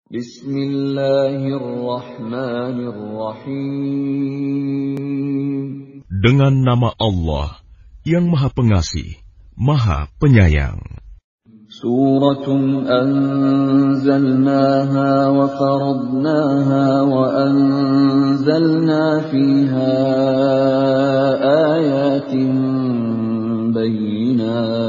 Bismillahirrahmanirrahim. Dengan nama Allah yang Maha Pengasih, Maha Penyayang. Suratun anzalnaha wa faradnaha wa anzalna fiha ayatin bayyinat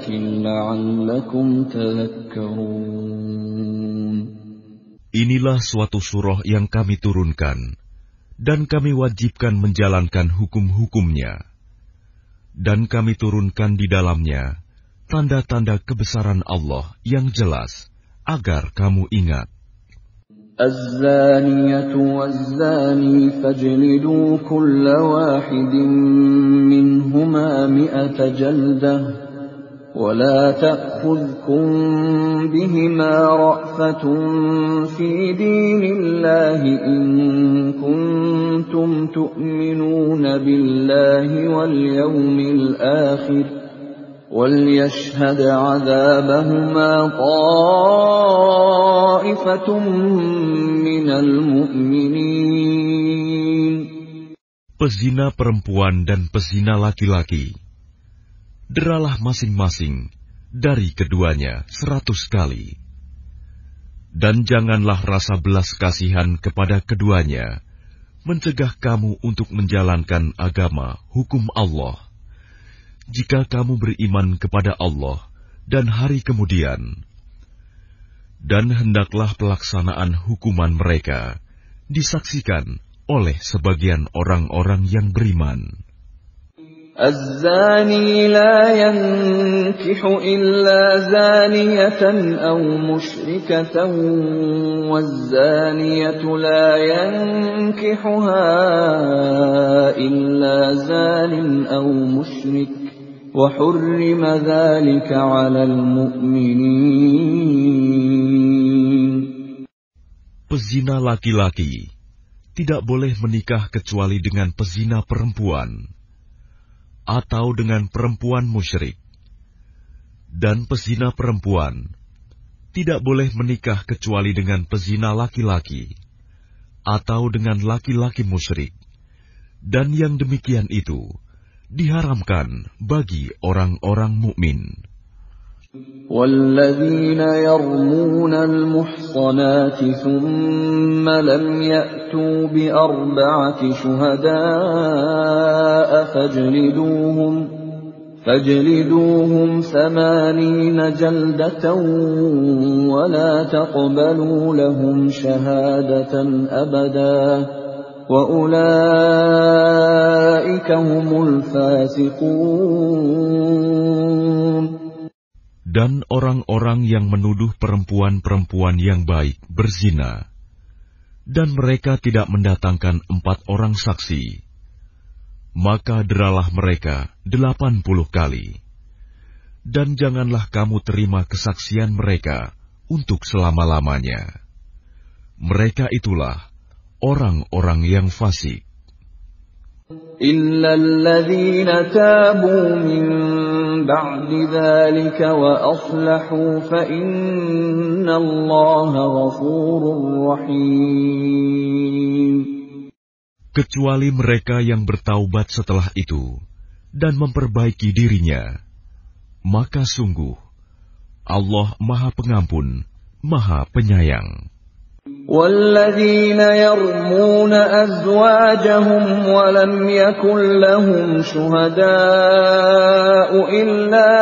la'allakum tadhakkarun. Inilah suatu surah yang kami turunkan, dan kami wajibkan menjalankan hukum-hukumnya. Dan kami turunkan di dalamnya tanda-tanda kebesaran Allah yang jelas, agar kamu ingat. Az-zaniyatu waz-zani fajlidu kulla wahidin minhuma mi'ata jaldah. ولا تأخذكم بهما رأفة في دين الله إن كنتم تؤمنون بالله واليوم الآخر وليشهد عذابهما طائفة من المؤمنين. Pezina perempuan dan pezina laki-laki, deralah masing-masing dari keduanya 100 kali. Dan janganlah rasa belas kasihan kepada keduanya mencegah kamu untuk menjalankan agama hukum Allah. Jika kamu beriman kepada Allah dan hari kemudian, dan hendaklah pelaksanaan hukuman mereka disaksikan oleh sebagian orang-orang yang beriman. الزاني لا ينكح إلا زانية أو مشركة والزانية لا ينكحها إلا زان أو مشرك وحرم ذلك على المؤمنين. Pezina laki-laki tidak boleh menikah kecuali dengan pezina perempuan atau dengan perempuan musyrik, dan pezina perempuan tidak boleh menikah kecuali dengan pezina laki-laki atau dengan laki-laki musyrik, dan yang demikian itu diharamkan bagi orang-orang mukmin. والذين يرمون المحصنات ثم لم يأتوا بأربعة شهداء فاجلدوهم 80 جلدة ولا تقبلوا لهم شهادة أبدا وأولئك هم الفاسقون. Dan orang-orang yang menuduh perempuan-perempuan yang baik berzina, dan mereka tidak mendatangkan 4 orang saksi, maka deralah mereka 80 kali. Dan janganlah kamu terima kesaksian mereka untuk selama-lamanya. Mereka itulah orang-orang yang fasik. إلا الذين تابوا من بعد ذلك وأصلحوا فإن الله غفور رحيم. Kecuali mereka yang bertaubat setelah itu dan memperbaiki dirinya, maka sungguh Allah Maha Pengampun, Maha Penyayang. والذين يرمون أزواجهم ولم يكن لهم شهداء إلا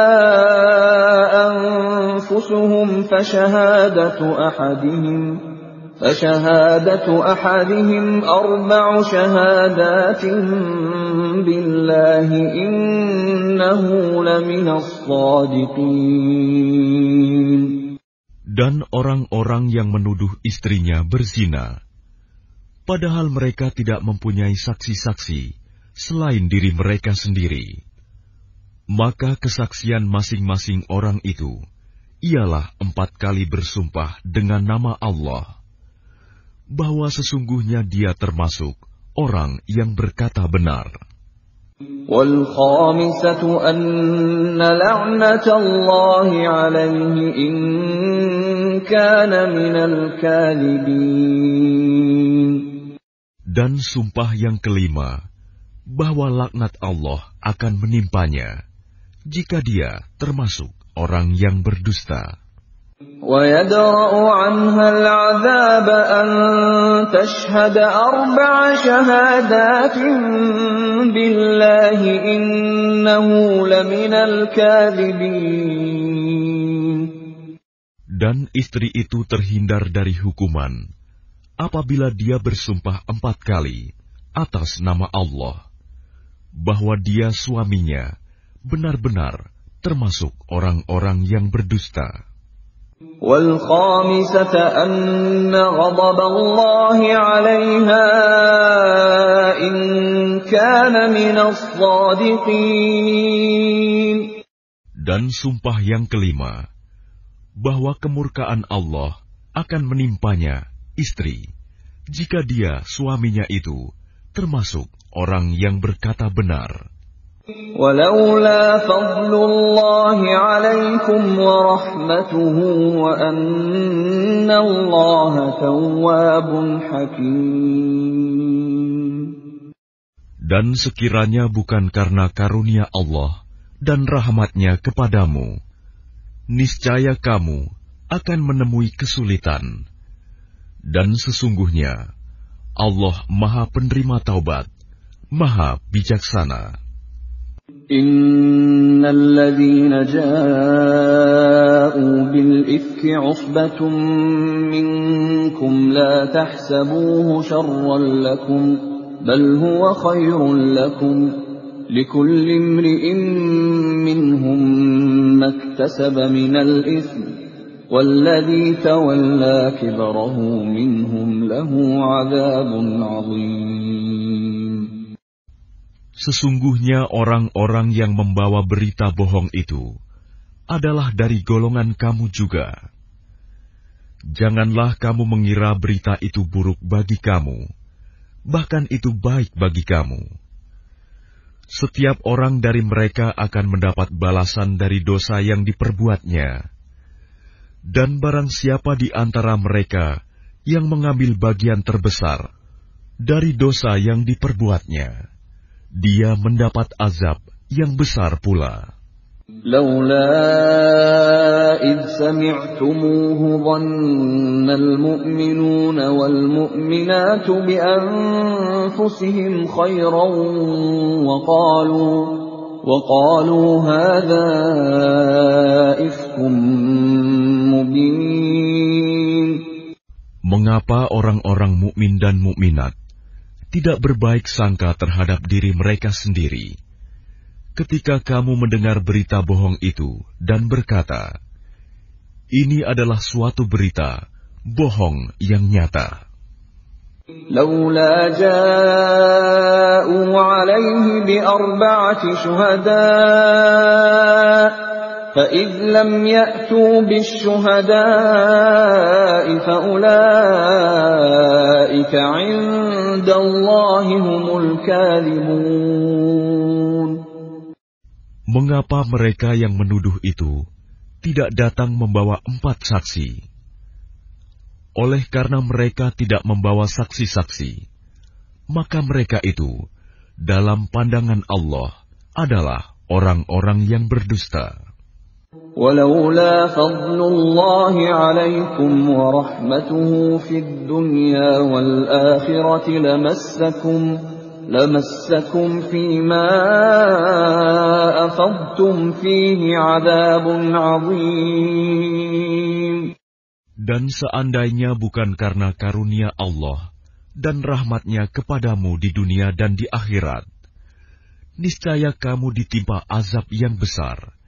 أنفسهم فشهادة أحدهم 4 شهادات بالله إنه لمن الصادقين. Dan orang-orang yang menuduh istrinya berzina, padahal mereka tidak mempunyai saksi-saksi selain diri mereka sendiri, maka kesaksian masing-masing orang itu ialah 4 kali bersumpah dengan nama Allah, bahwa sesungguhnya dia termasuk orang yang berkata benar. وَالْخَامِسَةُ أَنَّ لَعْنَةَ اللَّهِ عَلَيْهِ إِن كَانَ مِنَ الْكَاذِبِينَ. Dan sumpah yang kelima, bahwa laknat Allah akan menimpanya, jika dia termasuk orang yang berdusta. وَيَدْرَأُ عَنْهَا الْعَذَابَ أَن تَشْهَدَ 4 شَهَادَاتٍ بِاللَّهِ إِنَّهُ لَمِنَ الْكَاذِبِينَ. Dan istri itu terhindar dari hukuman apabila dia bersumpah 4 kali atas nama Allah, bahwa dia suaminya benar-benar termasuk orang-orang yang berdusta. وَالْخَامِسَةَ أَنَّ غَضَبَ اللَّهِ عَلَيْهَا إِن كَانَ مِنَ الصَّادِقِينَ. Dan sumpah yang kelima, bahwa kemurkaan Allah akan menimpanya istri, jika dia suaminya itu termasuk orang yang berkata benar. وَلَوْلَا فَضْلُ اللَّهِ عَلَيْكُمْ وَرَحْمَتُهُ وَأَنَّ اللَّهَ تَوَّابٌ حَكِيمٌ. Dan sekiranya bukan karena karunia Allah dan rahmat-Nya kepadamu, niscaya kamu akan menemui kesulitan. Dan sesungguhnya Allah Maha Penerima Taubat, Maha Bijaksana. إِنَّ الَّذِينَ جَاءُوا بِالْإِفْكِ عُصْبَةٌ مِّنكُمْ لَا تَحْسَبُوهُ شَرًّا لَّكُمْ بَلْ هُوَ خَيْرٌ لَّكُمْ لِكُلِّ امْرِئٍ مِّنْهُم مَّا اكْتَسَبَ مِنَ الْإِثْمِ وَالَّذِي تَوَلَّىٰ كِبْرَهُ مِنْهُمْ لَهُ عَذَابٌ عَظِيمٌ. Sesungguhnya orang-orang yang membawa berita bohong itu adalah dari golongan kamu juga. Janganlah kamu mengira berita itu buruk bagi kamu, bahkan itu baik bagi kamu. Setiap orang dari mereka akan mendapat balasan dari dosa yang diperbuatnya. Dan barang siapa di antara mereka yang mengambil bagian terbesar dari dosa yang diperbuatnya, dia mendapat azab yang besar pula. لولا إذ سمعتموه ظن المؤمنون والمؤمنات بأنفسهم خيرا وقالوا هذا إفك مبين. Mengapa orang-orang mukmin dan mukminat tidak berbaik sangka terhadap diri mereka sendiri ketika kamu mendengar berita bohong itu dan berkata, ini adalah suatu berita bohong yang nyata. لولا جاءوا عليه ب4 شهداء فإذ لم يأتوا بالشهداء فأولئك عند الله هم الكاذبون. Mengapa mereka yang menuduh itu tidak datang membawa 4 saksi? Oleh karena mereka tidak membawa saksi-saksi, maka mereka itu dalam pandangan Allah adalah orang-orang yang berdusta. ولولا فضل الله عليكم ورحمته في الدنيا والآخرة لمسكم فيما أفضتم فيه عذاب عظيم. Dan seandainya bukan karena karunia Allah dan rahmat-Nya kepadamu di dunia dan di akhirat, niscaya kamu ditimpa azab yang besar,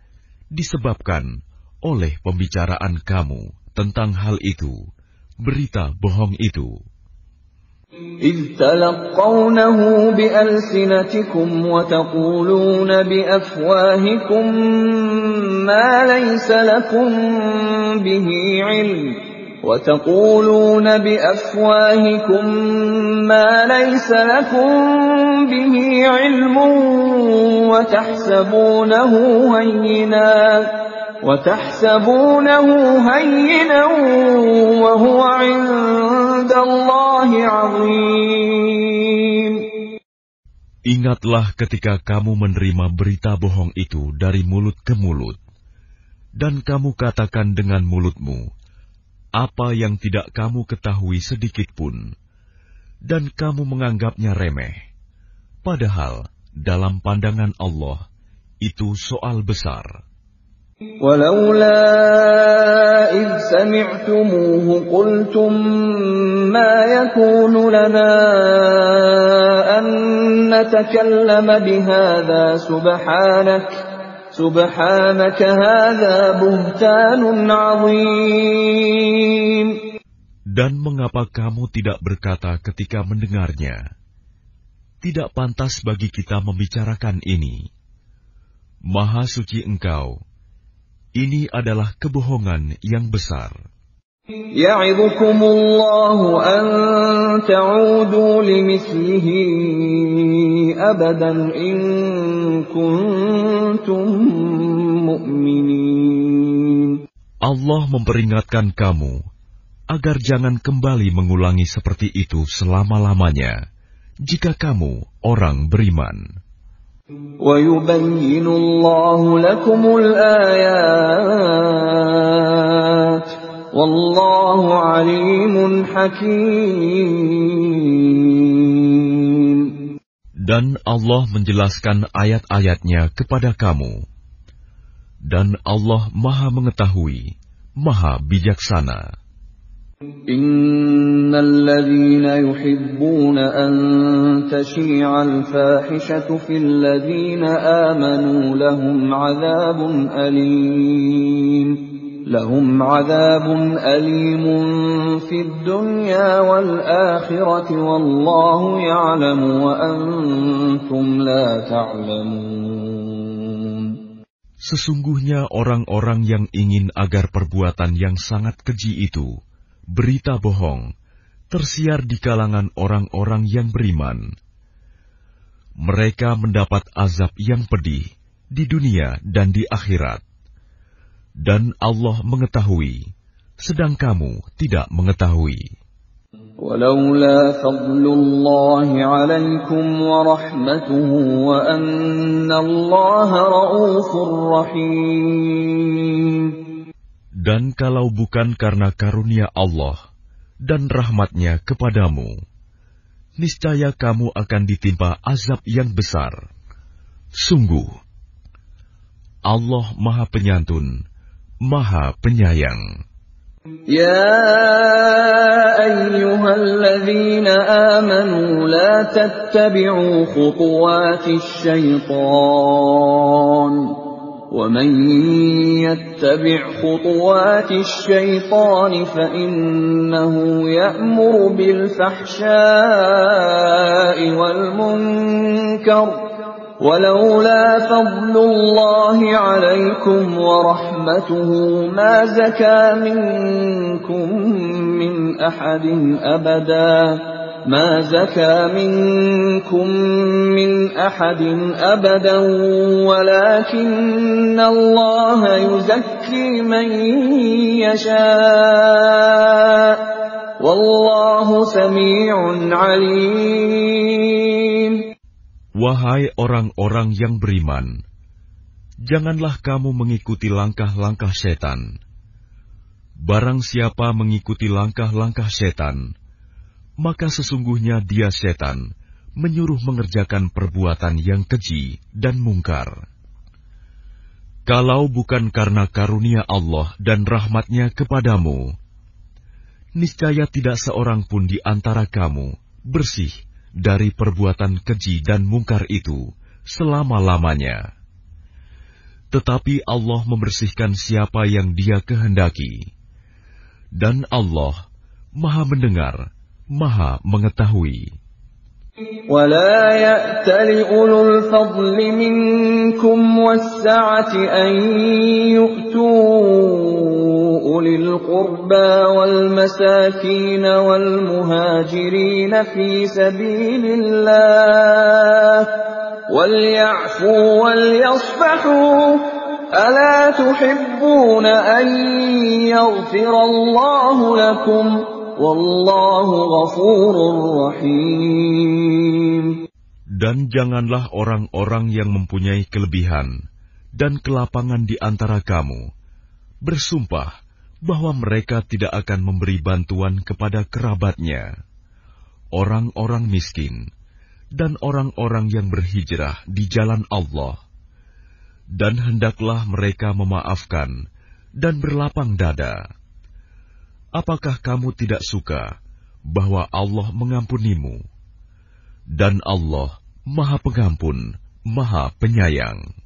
disebabkan oleh pembicaraan kamu tentang hal itu, berita bohong itu. إذ تلقونه بألسنتكم وتقولون بأفواهكم ما ليس لكم به علم وتحسبونه هينا وهو عند الله عظيم. Ingatlah ketika kamu menerima berita bohong itu dari mulut ke mulut, dan kamu katakan dengan mulutmu apa yang tidak kamu ketahui sedikit pun, dan kamu menganggapnya remeh. Padahal dalam pandangan Allah itu soal besar. ولولا إذ سمعتموه قلتم ما يكون لنا أن نتكلم بهذا سبحانك هذا بهتان عظيم. Dan mengapa kamu tidak berkata ketika mendengarnya, tidak pantas bagi kita membicarakan ini. Maha suci Engkau, ini adalah kebohongan yang besar. يعظكم الله أن تعودوا لمثله أبدا إن كنتم مؤمنين. Allah memperingatkan kamu agar jangan kembali mengulangi seperti itu selama-lamanya, jika kamu orang beriman. وَيُبَيِّنُ اللَّهُ لَكُمُ الْآيَاتِ وَاللَّهُ عَلِيمٌ حَكِيمٌ. Dan Allah menjelaskan ayat-ayatnya kepada kamu. Dan Allah Maha mengetahui, Maha bijaksana. إن الذين يحبون أن تشيع الفاحشة في الذين آمنوا لهم عذاب أليم في الدنيا والآخرة والله يعلم وأنتم لا تعلمون. Sesungguhnya orang-orang yang ingin agar perbuatan yang sangat keji itu, berita bohong, tersiar di kalangan orang-orang yang beriman. Mereka mendapat azab yang pedih di dunia dan di akhirat. Dan Allah mengetahui, sedang kamu tidak mengetahui. وَلَوْلَا فَضْلُ اللَّهِ عَلَيْكُمْ وَرَحْمَتُهُ وَأَنَّ اللَّهَ رَءُوفٌ رَحِيمٌ. Dan kalau bukan karena karunia Allah dan rahmat-Nya kepadamu, niscaya kamu akan ditimpa azab yang besar. Sungguh, Allah Maha Penyantun, Maha Penyayang. يا أيها الذين آمنوا لا تتبعوا خطوات الشيطان ومن يتبع خطوات الشيطان فإنه يأمر بالفحشاء والمنكر ولولا فضل الله عليكم ورحمته ما زكى منكم من أحد أبدا ولكن الله يزكي من يشاء والله سميع عليم. Wahai orang-orang yang beriman, janganlah kamu mengikuti langkah-langkah setan. Barang siapa mengikuti langkah-langkah setan, maka sesungguhnya dia setan, menyuruh mengerjakan perbuatan yang keji dan mungkar. Kalau bukan karena karunia Allah dan rahmat-Nya kepadamu, niscaya tidak seorang pun di antara kamu bersih dari perbuatan keji dan mungkar itu selama-lamanya. Tetapi Allah membersihkan siapa yang Dia kehendaki. Dan Allah Maha mendengar, Maha mengetahui. ولا يأتل أولو الفضل منكم والسعة أن يؤتوا أولي القربى والمساكين والمهاجرين في سبيل الله وليعفوا وليصفحوا ألا تحبون أن يغفر الله لكم والله غفور رحيم. Dan janganlah orang-orang yang mempunyai kelebihan dan kelapangan di antara kamu bersumpah bahwa mereka tidak akan memberi bantuan kepada kerabatnya, orang-orang miskin, dan orang-orang yang berhijrah di jalan Allah. Dan hendaklah mereka memaafkan dan berlapang dada. Apakah kamu tidak suka bahwa Allah mengampunimu? Dan Allah Maha Pengampun, Maha Penyayang.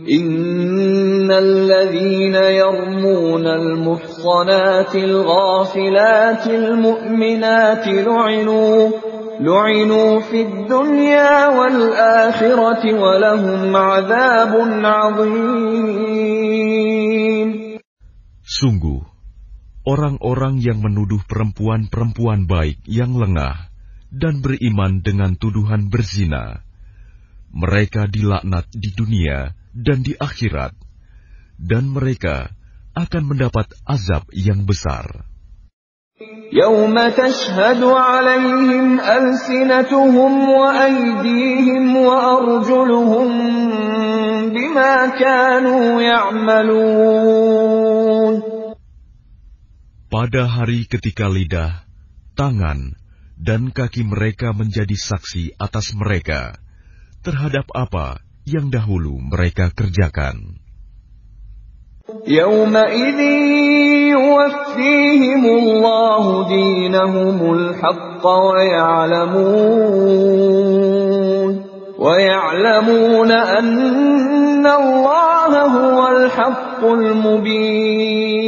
Innal ladzina yarmuna al-muhsanatil ghafilatil mu'minatil lu'inu fid dunya wal akhirati wa lahum 'adzabun 'adzim. Sungguh, orang-orang yang menuduh perempuan-perempuan baik yang lengah dan beriman dengan tuduhan berzina, mereka dilaknat di dunia dan di akhirat, dan mereka akan mendapat azab yang besar. Yauma tashhadu 'alaihim alsinatuhum wa aydihim wa arjuluhum bima kanu ya'malun. Pada hari ketika lidah, tangan, dan kaki mereka menjadi saksi atas mereka terhadap apa yang dahulu mereka kerjakan. Yawma idzin yuwaffihimullahu dinahumul haqqa wa ya'lamuna anna Allaha huwal haqqul mubin.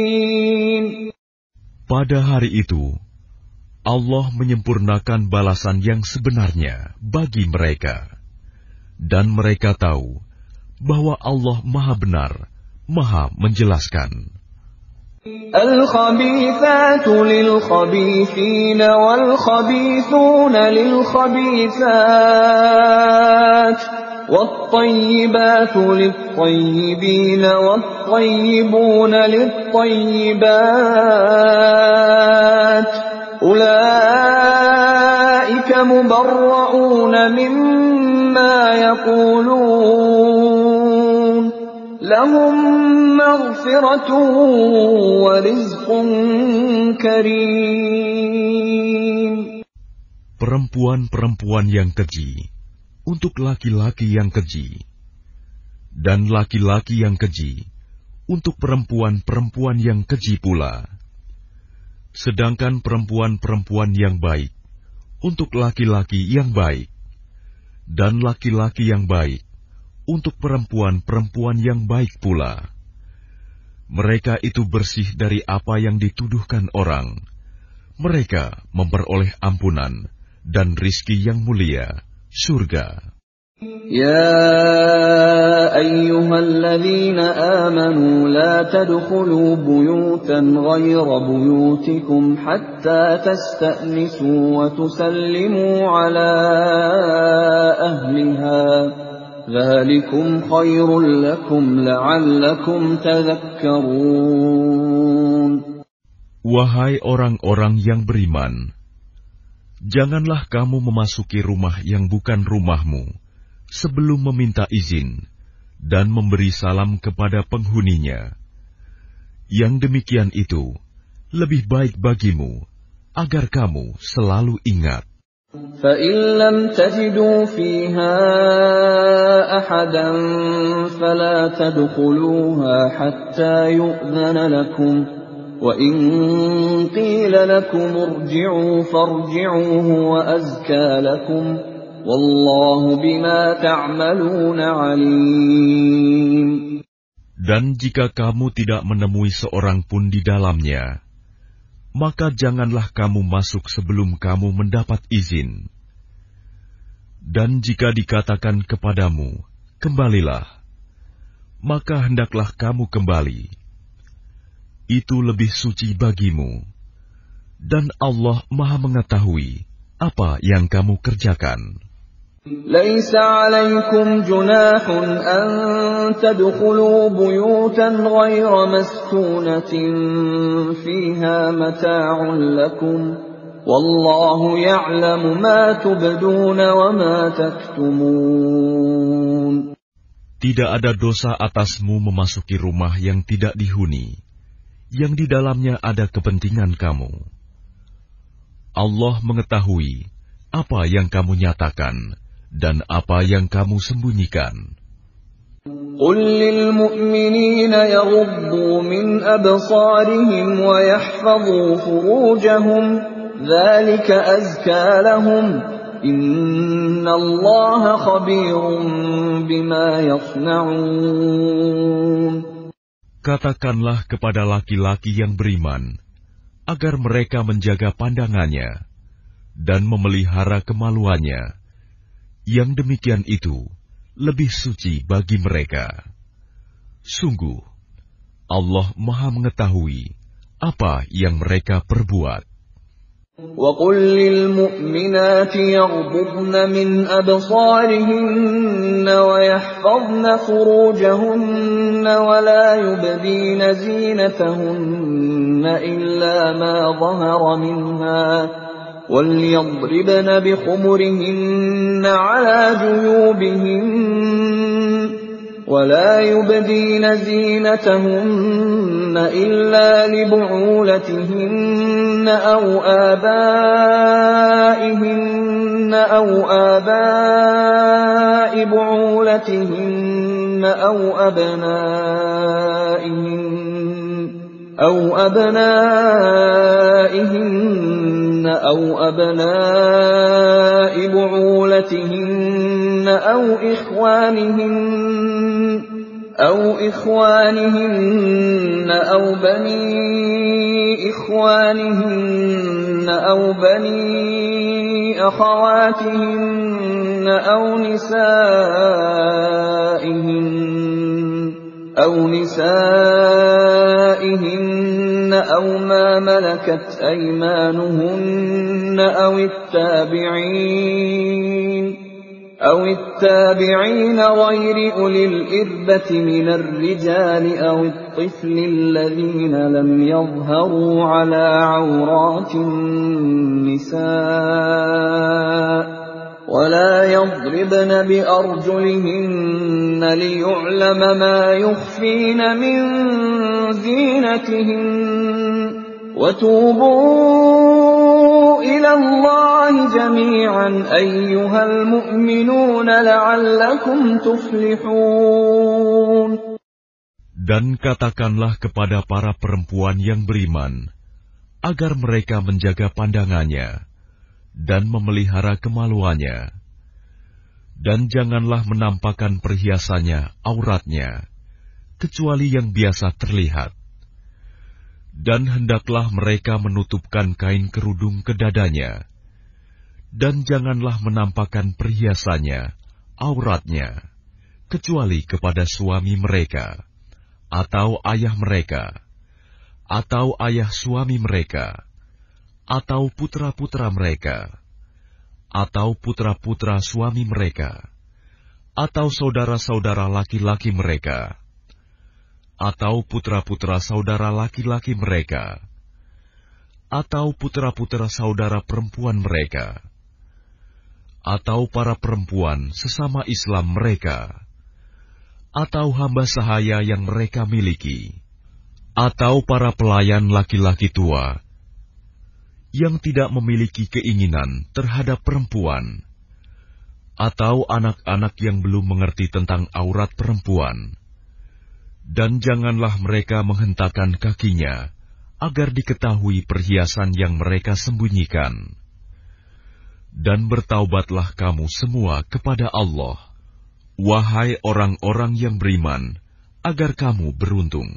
Pada hari itu, Allah menyempurnakan balasan yang sebenarnya bagi mereka. Dan mereka tahu bahwa Allah Maha Benar, Maha Menjelaskan. Al-khabithatu lil-khabithina wal-khabithuna lil-khabithat wat-tayyibatu lit-tayyibina wat-tayyibuna lit-tayyibat ulaika mubarra'una mimma yaqulun lahum maghfiratun wa rizqun karim. Perempuan-perempuan yang keji untuk laki-laki yang keji, dan laki-laki yang keji untuk perempuan-perempuan yang keji pula. Sedangkan perempuan-perempuan yang baik untuk laki-laki yang baik, dan laki-laki yang baik untuk perempuan-perempuan yang baik pula. Mereka itu bersih dari apa yang dituduhkan orang. Mereka memperoleh ampunan dan rizki yang mulia, surga. Ya ayyuhalladzina amanu la tadkhulu buyutan ghayra buyutikum hatta tasta'nisu wa tusallimu ala ahliha. Dzalikum khairul lakum la'allakum tadhakkarun. Wahai orang-orang yang beriman, janganlah kamu memasuki rumah yang bukan rumahmu sebelum meminta izin dan memberi salam kepada penghuninya. Yang demikian itu lebih baik bagimu agar kamu selalu ingat. فَإِن لَّمْ تَجِدُوا فِيهَا أَحَدًا فَلَا تَدْخُلُوهَا حَتَّى يُؤْذَنَ لَكُمْ وَإِن قِيلَ لَكُمُ ارْجِعُوا فَارْجِعُوا هُوَ أَزْكَىٰ لَكُمْ وَاللَّهُ بِمَا تَعْمَلُونَ عَلِيمٌ. Dan jika kamu tidak menemui seorang pun di dalamnya, maka janganlah kamu masuk sebelum kamu mendapat izin. Dan jika dikatakan kepadamu, kembalilah, maka hendaklah kamu kembali. Itu lebih suci bagimu, dan Allah Maha mengetahui apa yang kamu kerjakan. ليس عليكم جناح أن تدخلوا بيوتا غير مسكونة فيها متاع لكم والله يعلم ما تبدون وما تكتمون. Tidak ada dosa atasmu memasuki rumah yang tidak dihuni, yang di dalamnya ada kepentingan kamu. Allah mengetahui apa yang kamu nyatakan dan apa yang kamu sembunyikan. قل للمؤمنين يغضوا من أبصارهم ويحفظوا فروجهم ذلك أزكى لهم إن الله خبير بما يصنعون. Katakanlah kepada laki-laki yang beriman agar mereka menjaga pandangannya dan memelihara kemaluannya. Yang demikian itu lebih suci bagi mereka. Sungguh, Allah Maha mengetahui apa yang mereka perbuat. وَقُلْ لِلْمُؤْمِنَاتِ يَغْضُضْنَ مِنْ أَبْصَارِهِنَّ وَيَحْفَظْنَ فُرُوجَهُنَّ وَلَا يُبْدِينَ زِينَتَهُنَّ إِلَّا مَا ظَهَرَ مِنْهَا وَلْيَضْرِبْنَ بِخُمُرِهِنَّ عَلَى جُيُوبِهِنَّ وَلَا يُبْدِينَ زِينَتَهُنَّ إِلَّا لِبُعُولَتِهِنَّ أَوْ آبَائِهِنَّ أَوْ آبَاءِ بُعُولَتِهِنَّ أَوْ أَبْنَائِهِنَّ أَوْ أَبْنَاءِ بُعُولَتِهِنَّ أَوْ إِخْوَانِهِنَّ أَوْ بَنِي إِخْوَانِهِنَّ أَوْ بَنِي أَخَوَاتِهِنَّ أَوْ نِسَائِهِنَّ أَوْ مَا مَلَكَتْ أَيْمَانُهُنَّ أَوِ التابعين غير أولي الإربة من الرجال أو الطفل الذين لم يظهروا على عورات النساء ولا يضربن بأرجلهن ليعلم ما يخفين من زينتهن وتوبوا إلى الله جميعا أيها المؤمنون لعلكم تفلحون. Dan katakanlah kepada para perempuan yang beriman, agar mereka menjaga pandangannya dan memelihara kemaluannya, dan janganlah menampakkan perhiasannya, auratnya, kecuali yang biasa terlihat. Dan hendaklah mereka menutupkan kain kerudung ke dadanya, dan janganlah menampakkan perhiasannya, auratnya, kecuali kepada suami mereka, atau ayah mereka, atau ayah suami mereka, atau putra-putra mereka, atau putra-putra suami mereka, atau saudara-saudara laki-laki mereka, atau putra-putra saudara laki-laki mereka, atau putra-putra saudara perempuan mereka, atau para perempuan sesama Islam mereka, atau hamba sahaya yang mereka miliki, atau para pelayan laki-laki tua yang tidak memiliki keinginan terhadap perempuan, atau anak-anak yang belum mengerti tentang aurat perempuan. Dan janganlah mereka menghentakkan kakinya, agar diketahui perhiasan yang mereka sembunyikan. Dan bertaubatlah kamu semua kepada Allah, wahai orang-orang yang beriman, agar kamu beruntung.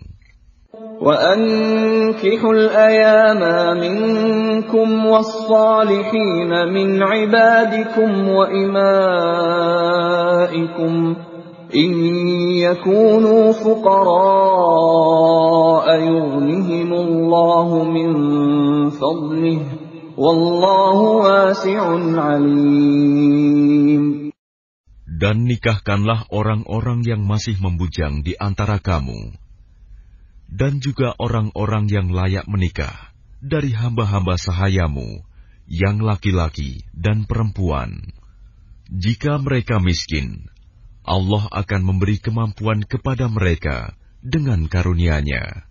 وَأَنكِحُوا الْأَيَامَ مِنكُمْ وَالصَّالِحِينَ مِنْ عِبَادِكُمْ وَإِمَائِكُمْ إِنْ يَكُونُوا فُقَرَاءَ يُغْنِهِمُ اللَّهُ مِنْ فَضْلِهِ وَاللَّهُ وَاسِعٌ عَلِيمٌ. Dan nikahkanlah orang-orang yang masih membujang di antara kamu, dan juga orang-orang yang layak menikah dari hamba-hamba sahayamu, yang laki-laki dan perempuan. Jika mereka miskin, Allah akan memberi kemampuan kepada mereka dengan karunia-Nya.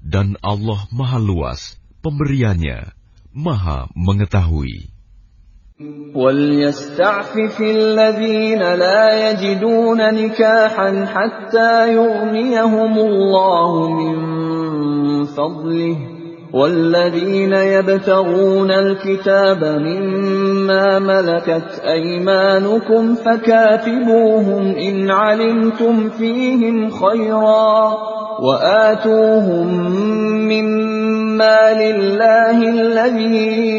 Dan Allah Maha Luas pemberiannya, Maha Mengetahui. وَلْيَسْتَعْفِفِ الَّذِينَ لَا يَجِدُونَ نِكَاحًا حَتَّى يُغْنِيَهُمُ اللَّهُ مِنْ فَضْلِهِ وَالَّذِينَ يَبْتَغُونَ الْكِتَابَ مِمَّا مَلَكَتْ أَيْمَانُكُمْ فَكَاتِبُوهُمْ إِنْ عَلِمْتُمْ فِيهِمْ خَيْرًا وَآتُوهُمْ مِمَّا لِلَّهِ الَّذِي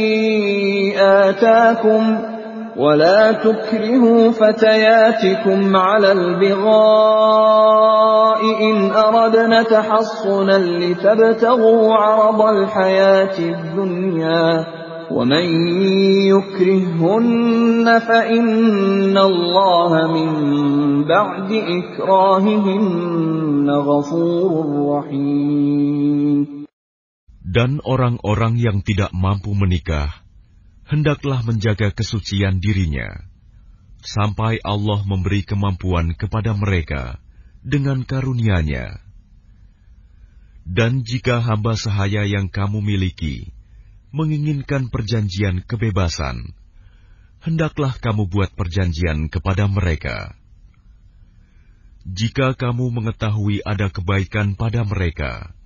آتاكم ولا تكرهوا فتياتكم على البغاء إن أردنا تحصنا لتبتغوا عرض الحياة الدنيا ومن يكرههن فإن الله من بعد إكراههن غفور رحيم. Dan orang-orang yang tidak mampu menikah hendaklah menjaga kesucian dirinya, sampai Allah memberi kemampuan kepada mereka dengan karunia-Nya. Dan jika hamba sahaya yang kamu miliki menginginkan perjanjian kebebasan, hendaklah kamu buat perjanjian kepada mereka. Jika kamu mengetahui ada kebaikan pada mereka,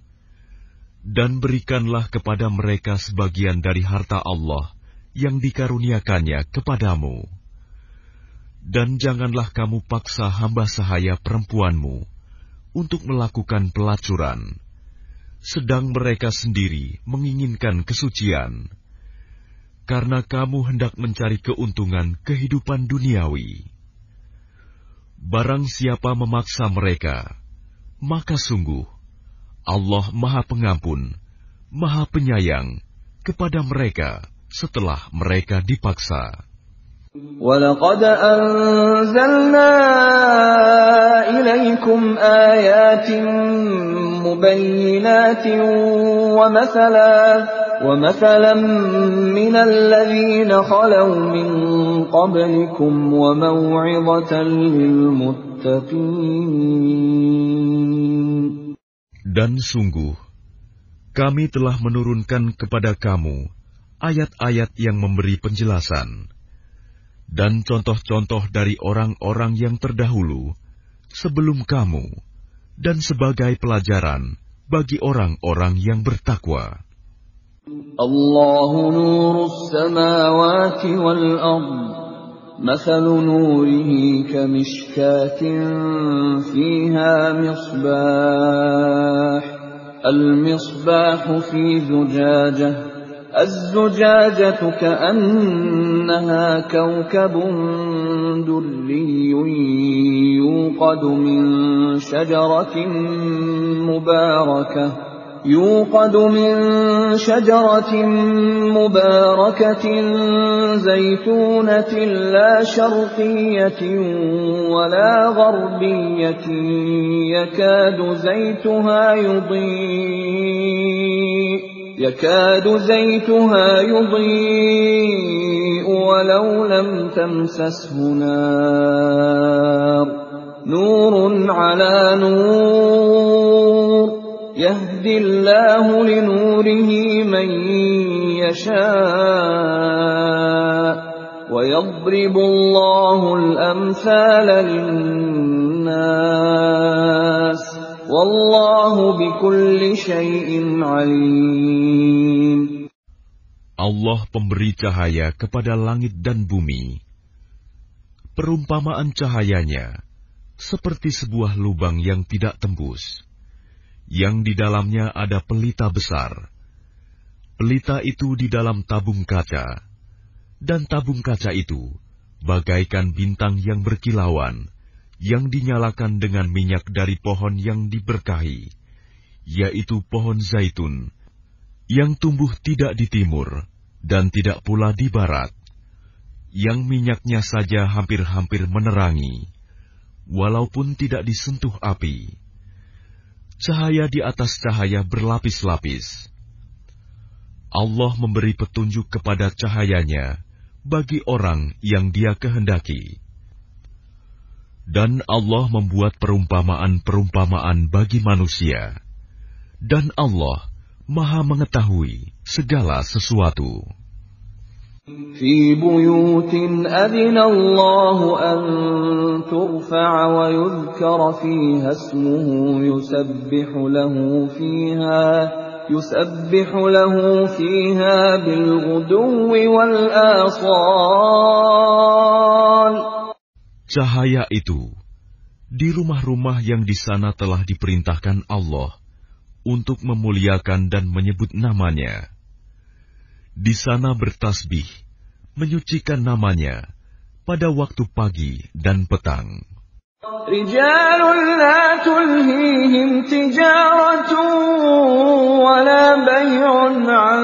dan berikanlah kepada mereka sebagian dari harta Allah yang dikaruniakannya kepadamu. Dan janganlah kamu paksa hamba sahaya perempuanmu untuk melakukan pelacuran, sedang mereka sendiri menginginkan kesucian, karena kamu hendak mencari keuntungan kehidupan duniawi. Barang siapa memaksa mereka, maka sungguh Allah Maha Pengampun, Maha Penyayang kepada mereka setelah mereka dipaksa. وَلَقَدْ أَنزَلْنَا إِلَيْكُمْ آيَاتٍ مُبَيِّنَاتٍ وَمَثَلًا مِنَ الَّذِينَ خَلَوْا مِنْ قَبْلِكُمْ وَمَوْعِظَةً لِلْمُتَّقِينَ. Dan sungguh, kami telah menurunkan kepada kamu ayat-ayat yang memberi penjelasan dan contoh-contoh dari orang-orang yang terdahulu sebelum kamu, dan sebagai pelajaran bagi orang-orang yang bertakwa. Allahu nurus samawati wal ard, mathalu nurihi kamishkatin fiha misbah, al-misbahu fi zujajah, الزجاجة كأنها كوكب دري يوقد من شجرة مباركة زيتونة لا شرقية ولا غربية يكاد زيتها يضيء ولو لم تمسسه نار نور على نور يهدي الله لنوره من يشاء ويضرب الله الأمثال للناس Wallahu bikulli syai'in alim. Allah pemberi cahaya kepada langit dan bumi. Perumpamaan cahayanya seperti sebuah lubang yang tidak tembus, yang di dalamnya ada pelita besar. Pelita itu di dalam tabung kaca, dan tabung kaca itu bagaikan bintang yang berkilauan, yang dinyalakan dengan minyak dari pohon yang diberkahi, yaitu pohon zaitun, yang tumbuh tidak di timur, dan tidak pula di barat, yang minyaknya saja hampir-hampir menerangi, walaupun tidak disentuh api. Cahaya di atas cahaya berlapis-lapis. Allah memberi petunjuk kepada cahayanya bagi orang yang Dia kehendaki. Dan Allah membuat perumpamaan-perumpamaan bagi manusia. Dan Allah Maha mengetahui segala sesuatu. في بيوت أذن الله أن ترفع ويذكر فيها اسمه يسبح له فيها بالغدو والآصال. Cahaya itu di rumah-rumah yang di sana telah diperintahkan Allah untuk memuliakan dan menyebut namanya. Di sana bertasbih, menyucikan namanya pada waktu pagi dan petang. رجال لا تلهيهم تجارة ولا بيع عن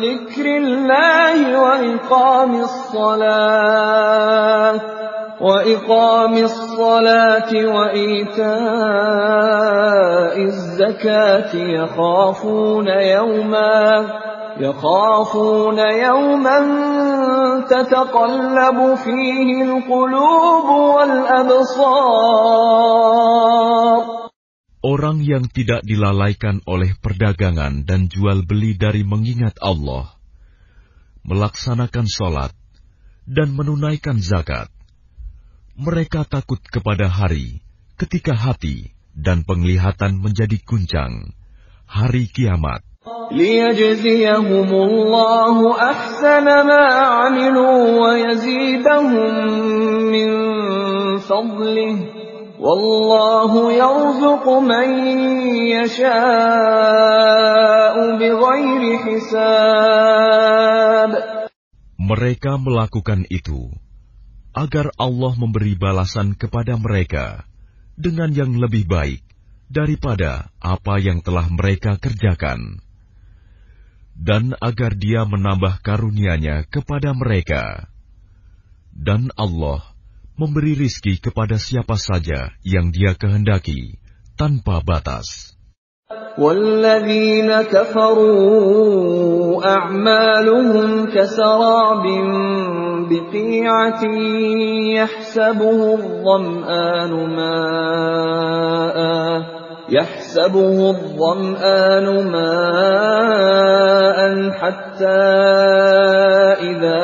ذكر الله وإقام الصلاة وإيتاء الزكاة يخافون يوما تتقلب فيه القلوب والأبصار. Orang yang tidak dilalaikan oleh perdagangan dan jual beli dari mengingat Allah, melaksanakan sholat, dan menunaikan zakat, mereka takut kepada hari ketika hati dan penglihatan menjadi guncang, hari kiamat. ليجزيهم الله أحسن ما عملوا ويزيدهم من فضله والله يرزق من يشاء بغير حساب. Mereka melakukan itu agar Allah memberi balasan kepada mereka dengan yang lebih baik daripada apa yang telah mereka kerjakan, dan agar Dia menambah karunia-Nya kepada mereka. Dan Allah memberi rizki kepada siapa saja yang Dia kehendaki, tanpa batas. وَالَّذِينَ كَفَرُوا أَعْمَالُهُمْ كَسَرَابٍ بِقِيعَةٍ يحسبه الظمآن ماء حتى إذا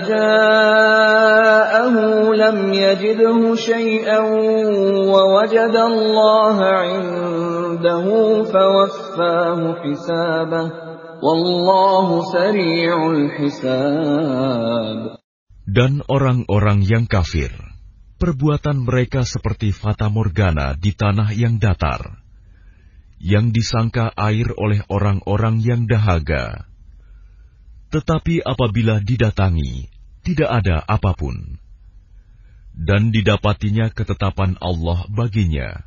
جاءه لم يجده شيئا ووجد الله عنده فوفاه حسابه والله سريع الحساب. Dan orang-orang yang kafir, perbuatan mereka seperti fata morgana di tanah yang datar, yang disangka air oleh orang-orang yang dahaga. Tetapi apabila didatangi, tidak ada apapun. Dan didapatinya ketetapan Allah baginya.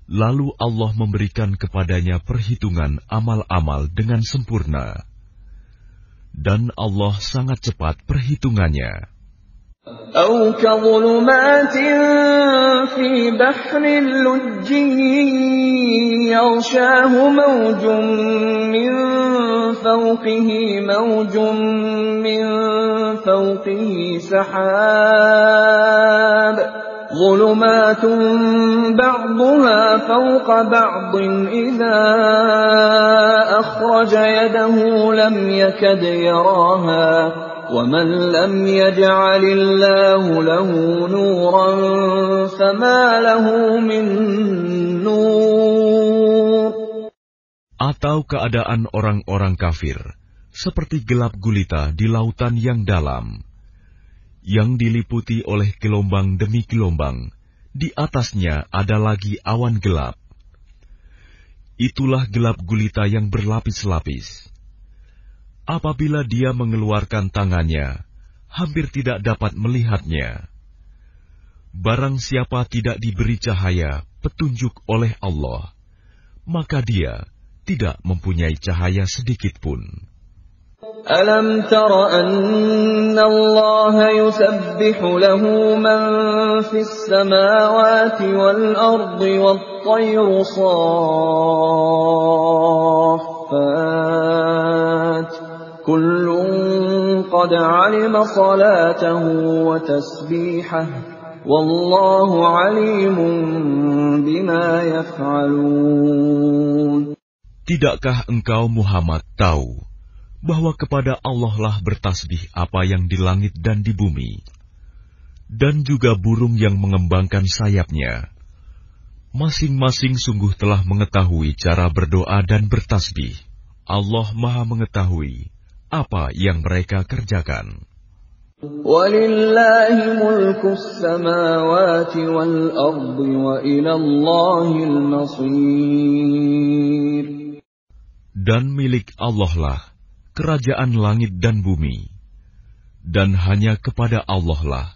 Lalu Allah memberikan kepadanya perhitungan amal-amal dengan sempurna. Dan Allah sangat cepat perhitungannya. أو كظلمات في بحر لجي يغشاه موج من فوقه سحاب ظلمات بعضها فوق بعض إذا أخرج يده لم يكد يراها ومن لم يجعل الله له نورا فما له من نور. Atau keadaan orang-orang kafir seperti gelap gulita di lautan yang dalam, yang diliputi oleh gelombang demi gelombang. Di atasnya ada lagi awan gelap. Itulah gelap gulita yang berlapis-lapis. Apabila dia mengeluarkan tangannya, hampir tidak dapat melihatnya. Barang siapa tidak diberi cahaya, petunjuk oleh Allah, maka dia tidak mempunyai cahaya sedikit pun. Alam tara anna Allah yusabbihu lahu man fis samawati wal ardi wat tayru saffat kullun qad alima salatahu wa tasbihahu wallahu alimun bima yaf'alun. Tidakkah engkau Muhammad tahu bahwa kepada Allah lah bertasbih apa yang di langit dan di bumi, dan juga burung yang mengembangkan sayapnya. Masing-masing sungguh telah mengetahui cara berdoa dan bertasbih. Allah Maha mengetahui apa yang mereka kerjakan. Walillahi mulkus samawati wal ardi wa ilallahil masir. Dan milik Allah lah kerajaan langit dan bumi, dan hanya kepada Allah lah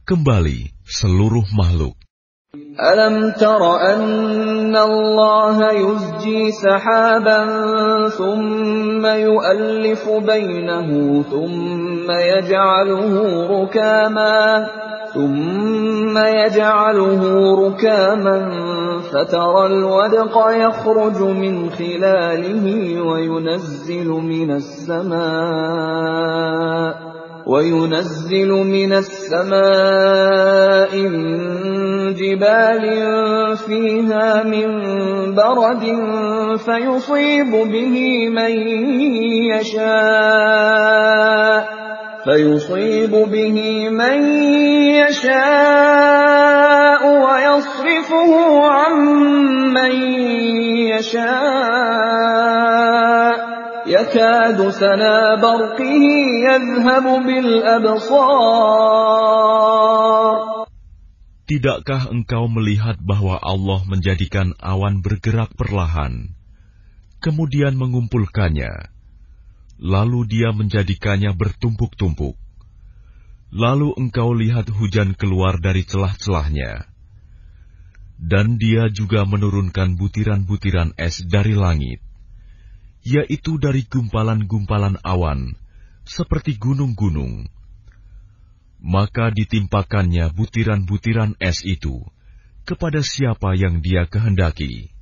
kembali seluruh makhluk. Alam tara anna Allah yuzji sahaban thumma yu'allifu bainahu thumma yaj'aluhu rukaman فترى الودق يخرج من خلاله وينزل من السماء من جبال فيها من برد فيصيب به من يشاء ويصرفه عن من يشاء يكاد سنا برقه يذهب بالأبصار. Tidakkah engkau melihat bahwa Allah menjadikan awan bergerak perlahan, kemudian mengumpulkannya, lalu Dia menjadikannya bertumpuk-tumpuk. Lalu engkau lihat hujan keluar dari celah-celahnya. Dan Dia juga menurunkan butiran-butiran es dari langit, yaitu dari gumpalan-gumpalan awan, seperti gunung-gunung. Maka ditimpakannya butiran-butiran es itu kepada siapa yang Dia kehendaki,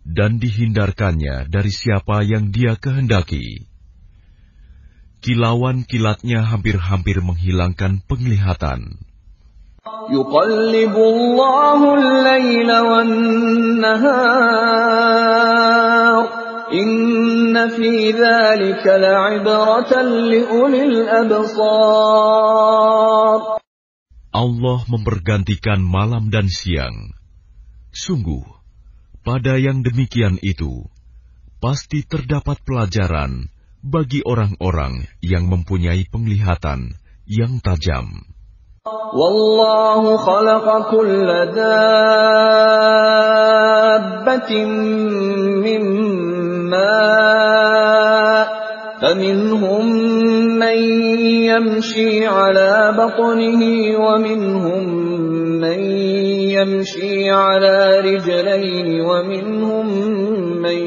dan dihindarkannya dari siapa yang Dia kehendaki. Kilauan kilatnya hampir-hampir menghilangkan penglihatan. Yuqallibu Allahu al-laila wan-nahar. Inna fi dzalika la'ibratan liulil absar. Allah mempergantikan malam dan siang. Sungguh, pada yang demikian itu, pasti terdapat pelajaran bagi orang-orang yang mempunyai penglihatan yang tajam. Wallahu khalaqa kulla dabbatin mimma faminhum man yamshi ala batnihi wa minhum man yamshi ala rijlayni wa minhum man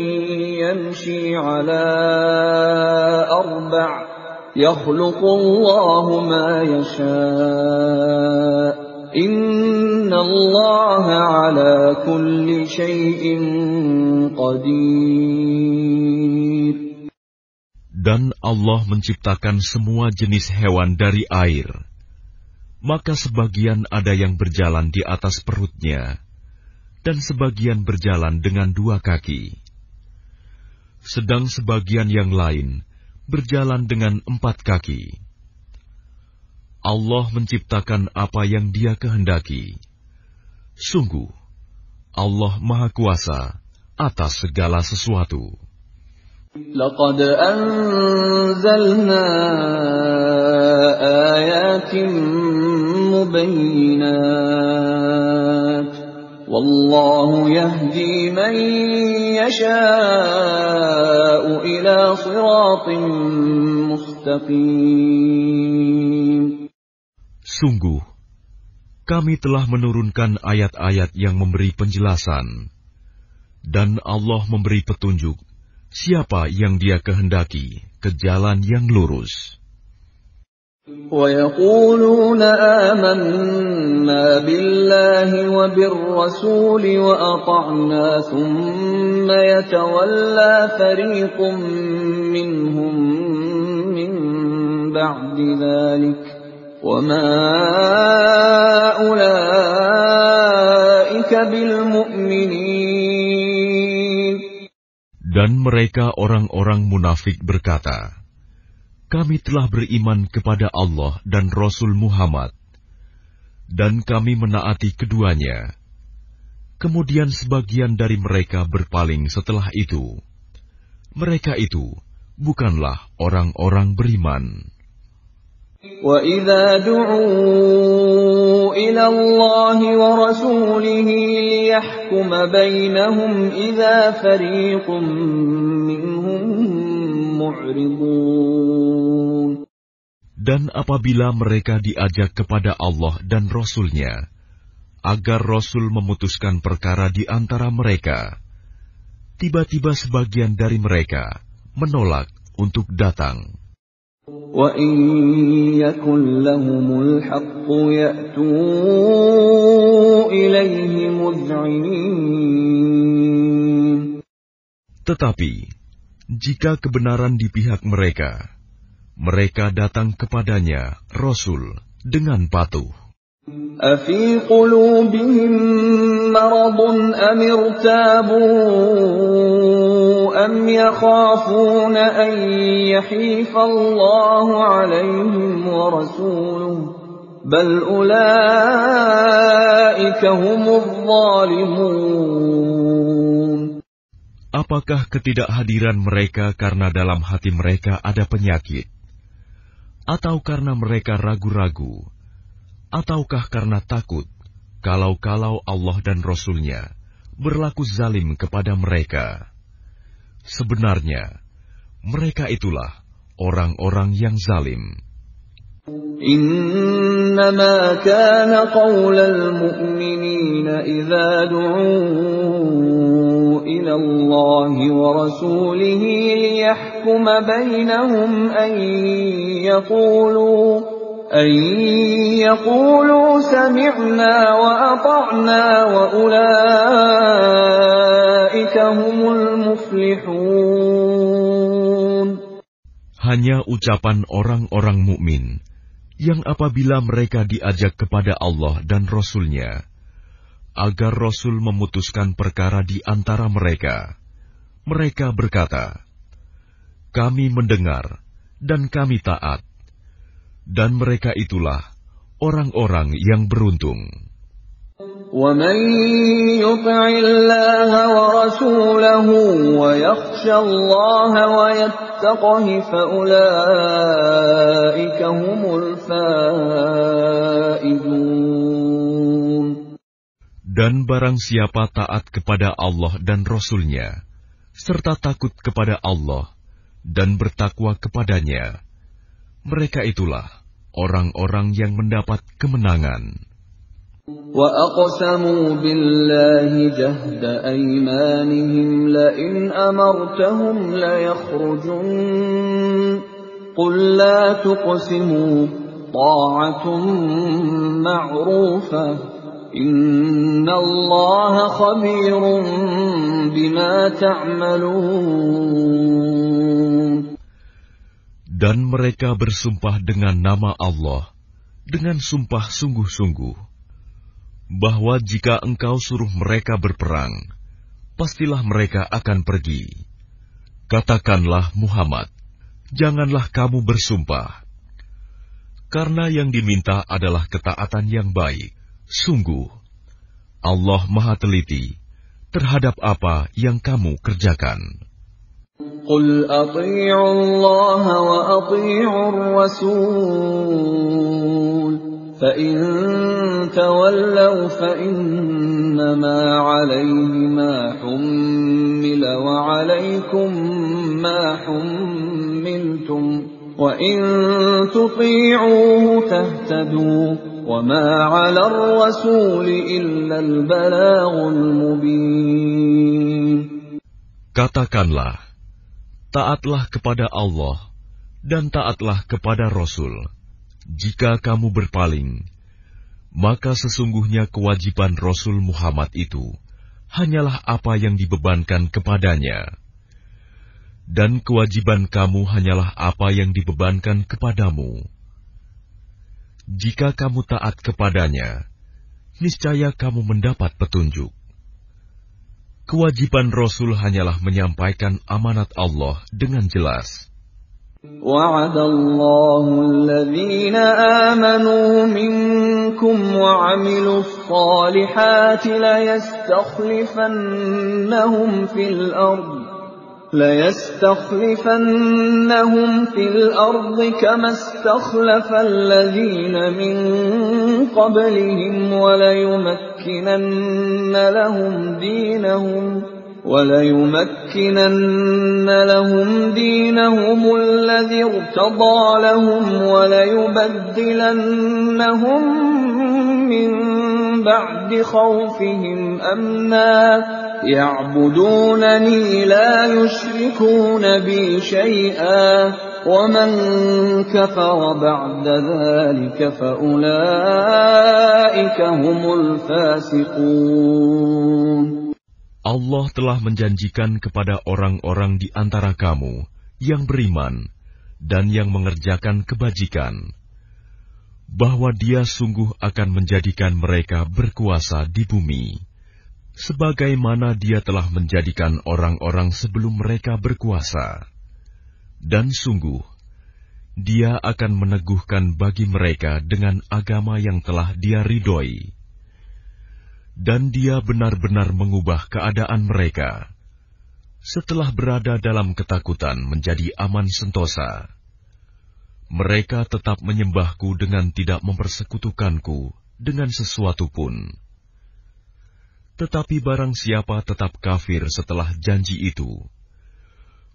yamshi ala arba'. يخلق الله ما يشاء إن الله على كل شيء قدير. Dan Allah menciptakan semua jenis hewan dari air. Maka sebagian ada yang berjalan di atas perutnya, dan sebagian berjalan dengan dua kaki. Sedang sebagian yang lain berjalan dengan 4 kaki. Allah menciptakan apa yang Dia kehendaki. Sungguh, Allah Maha Kuasa atas segala sesuatu. Laqad anzalna آيات مبينات والله يهدي من يشاء إلى صراط مستقيم. Sungguh, kami telah menurunkan ayat-ayat yang memberi penjelasan, dan Allah memberi petunjuk siapa yang Dia kehendaki ke jalan yang lurus. وَيَقُولُونَ آمَنَّا بِاللَّهِ وَبِالرَّسُولِ وَأَطَعْنَا ثُمَّ يَتَوَلَّى فَرِيقٌ مِّنْهُم مِّن بَعْدِ ذَلِكَ وَمَا أُولَٰئِكَ بِالْمُؤْمِنِينَ. Dan mereka orang-orang munafik berkata, kami telah beriman kepada Allah dan Rasul Muhammad, dan kami menaati keduanya. Kemudian sebagian dari mereka berpaling setelah itu. Mereka itu bukanlah orang-orang beriman. وَإِذَا دُعُوا إِلَى اللَّهِ وَرَسُولِهِ لِيَحْكُمَ بَيْنَهُمْ إِذَا فَرِيقٌ مِّنْهُم مُّعْرِضُونَ. Dan apabila mereka diajak kepada Allah dan Rasul-Nya, agar Rasul memutuskan perkara di antara mereka, tiba-tiba sebagian dari mereka menolak untuk datang. وَإِن يَكُن لَّهُمُ الْحَقُّ يَأْتُوا إِلَيْهِ مُذْعِنِينَ. Tetapi, jika kebenaran di pihak mereka, mereka datang kepadanya, Rasul, dengan patuh. أَفِي قُلُوبِهِم مَّرَضٌ أَمِ ارْتَابُوا أَمْ يَخَافُونَ أَن يَحِيفَ اللَّهُ عَلَيْهِمْ وَرَسُولُهُ بَلْ أُولَٰئِكَ هُمُ الظَّالِمُونَ. Apakah ketidakhadiran mereka karena dalam hati mereka ada penyakit? Atau karena mereka ragu-ragu? Ataukah karena takut kalau-kalau Allah dan Rasul-Nya berlaku zalim kepada mereka? Sebenarnya, mereka itulah orang-orang yang zalim. إنما كان قول المؤمنين إذا دعوا إلى الله ورسوله ليحكم بينهم أن يقولوا سمعنا وأطعنا وأولئك هم المفلحون. Hanya ucapan orang-orang mukmin yang apabila mereka diajak kepada Allah dan Rasul-Nya, agar Rasul memutuskan perkara di antara mereka, mereka berkata, kami mendengar dan kami taat. Dan mereka itulah orang-orang yang beruntung. وَمَن يُطِعِ اللَّهَ وَرَسُولَهُ وَيَخْشَ اللَّهَ وَيَتَّقْهِ فَأُولَٰئِكَ هُمُ الْفَائِزُونَ. Dan barang siapa taat kepada Allah dan Rasul-Nya, serta takut kepada Allah dan bertakwa kepadanya, mereka itulah orang-orang yang mendapat kemenangan. وَأَقْسَمُوا بِاللَّهِ جَهْدَ أَيْمَانِهِمْ لَئِنْ أَمَرْتَهُمْ لَيَخْرُجُنَّ قُل لَّا تُقْسِمُوا طَاعَةٌ مَّعْرُوفَةٌ إِنَّ اللَّهَ خَبِيرٌ بِمَا تَعْمَلُونَ. Dan mereka bersumpah dengan nama Allah, dengan sumpah sungguh-sungguh, bahwa jika engkau suruh mereka berperang, pastilah mereka akan pergi. Katakanlah Muhammad, janganlah kamu bersumpah. Karena yang diminta adalah ketaatan yang baik. Sungguh, Allah Maha Teliti terhadap apa yang kamu kerjakan. قل أطيعوا الله وأطيعوا الرسول فإن تولوا فإنما عليه ما حمل وعليكم ما حملتم وإن تطيعوه تهتدوا وما على الرسول إلا البلاغ المبين. Katakanlah, taatlah kepada Allah dan taatlah kepada Rasul. Jika kamu berpaling, maka sesungguhnya kewajiban Rasul Muhammad itu hanyalah apa yang dibebankan kepadanya. Dan kewajiban kamu hanyalah apa yang dibebankan kepadamu. Jika kamu taat kepadanya, niscaya kamu mendapat petunjuk. Kewajiban Rasul hanyalah menyampaikan amanat Allah dengan jelas. وعد الله الذين آمنوا منكم وعملوا الصالحات ليستخلفنهم في الأرض كما استخلف الذين من قبلهم وليمكنن لهم دينهم الذي ارتضى لهم وليبدلنهم من بعد خوفهم أمنا يعبدونني لا يشركون بي شيئا ومن كفر بعد ذلك فأولئك هم الفاسقون. Allah telah menjanjikan kepada orang-orang di antara kamu yang beriman dan yang mengerjakan kebajikan, bahwa Dia sungguh akan menjadikan mereka berkuasa di bumi, sebagaimana Dia telah menjadikan orang-orang sebelum mereka berkuasa. Dan sungguh, Dia akan meneguhkan bagi mereka dengan agama yang telah Dia ridhoi. Dan Dia benar-benar mengubah keadaan mereka. Setelah berada dalam ketakutan menjadi aman sentosa, mereka tetap menyembahku dengan tidak mempersekutukanku dengan sesuatu pun. Tetapi barang siapa tetap kafir setelah janji itu,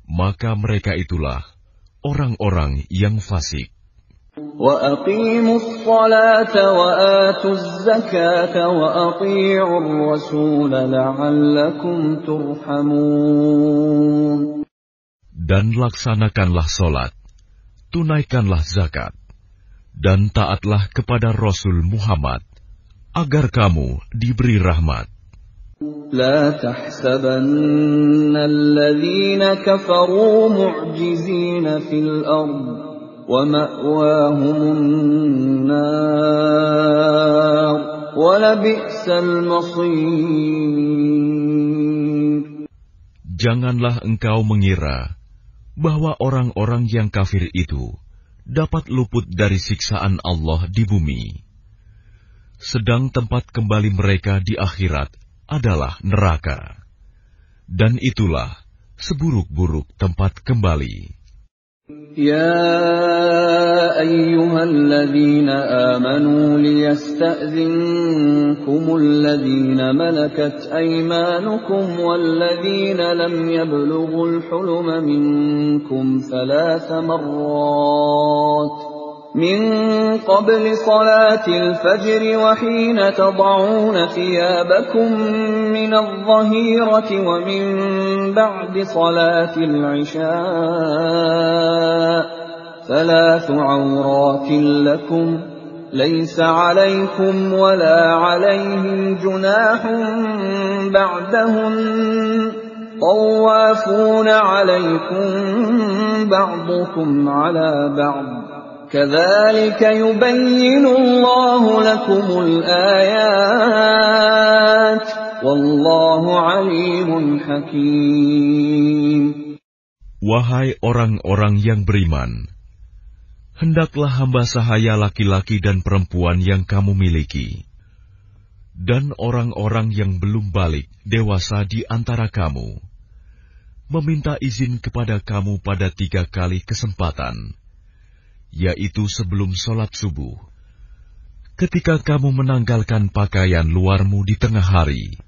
maka mereka itulah orang-orang yang fasik. وَأَقِيمُوا الصَّلَاةَ وَآتُوا الزَّكَاةَ وَأَطِيعُوا الرَّسُولَ لَعَلَّكُمْ تُرْحَمُونَ. Dan laksanakanlah solat, tunaikanlah zakat, dan taatlah kepada Rasul Muhammad, agar kamu diberi rahmat. لا تحسبن الذين كفروا معجزين في الأرض ومأواهم النار ولبئس المصير. Janganlah engkau mengira bahwa orang-orang yang kafir itu dapat luput dari siksaan Allah di bumi, sedang tempat kembali mereka di akhirat adalah neraka, dan itulah seburuk-buruk tempat kembali. يا أيها الذين آمنوا ليستأذنكم الذين ملكت أيمانكم والذين لم يبلغوا الحلم منكم 3 مرات من قبل صلاة الفجر وحين تضعون ثيابكم من الظهيرة ومن بعد صلاة العشاء 3 عورات لكم ليس عليكم ولا عليهم جناح بعدهن طوافون عليكم بعضكم على بعض كذلك يبين الله لكم الآيات والله عليم حكيم. Wahai orang-orang yang beriman, hendaklah hamba sahaya laki-laki dan perempuan yang kamu miliki, dan orang-orang yang belum balik dewasa di antara kamu, meminta izin kepada kamu pada 3 kali kesempatan, yaitu sebelum sholat subuh, ketika kamu menanggalkan pakaian luarmu di tengah hari,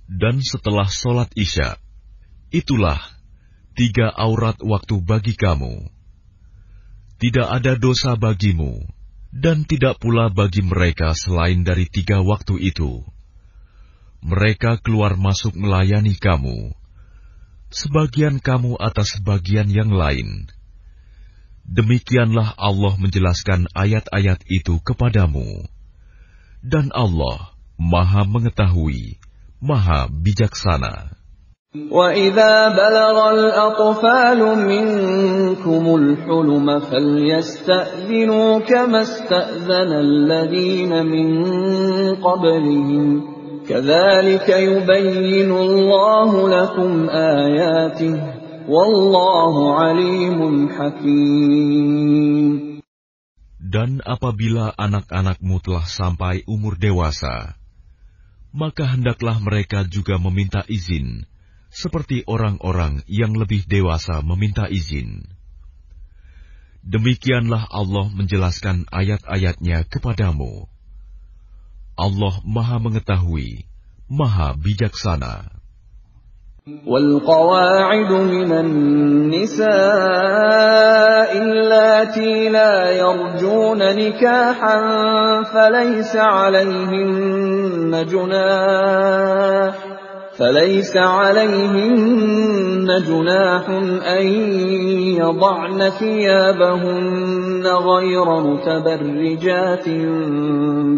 dan setelah sholat isya. Itulah 3 aurat waktu bagi kamu. Tidak ada dosa bagimu, dan tidak pula bagi mereka selain dari 3 waktu itu. Mereka keluar masuk melayani kamu, sebagian kamu atas sebagian yang lain. Demikianlah Allah menjelaskan ayat-ayat itu kepadamu. Dan Allah Maha Mengetahui, Maha Bijaksana. وَإِذَا بَلَغَ الْأَطْفَالُ مِنكُمُ الْحُلُمَ فَلْيَسْتَأْذِنُوا كَمَا اسْتَأْذَنَ الَّذِينَ مِن قَبْلِهِمْ كَذَلِكَ يُبَيِّنُ اللَّهُ لَكُمْ آيَاتِهِ وَاللَّهُ عَلِيمٌ حَكِيمٌ. Dan apabila anak-anakmu telah sampai umur dewasa, maka hendaklah mereka juga meminta izin, seperti orang-orang yang lebih dewasa meminta izin. Demikianlah Allah menjelaskan ayat-ayatnya kepadamu. Allah Maha Mengetahui, Maha Bijaksana. وَالْقَوَاعِدُ مِنَ النِّسَاءِ اللَّاتِي لَا يَرْجُونَ نِكَاحًا فَلَيْسَ عَلَيْهِنَّ جُنَاحٌ أَن يَضَعْنَ ثِيَابَهُنَّ غَيْرَ مُتَبَرِّجَاتٍ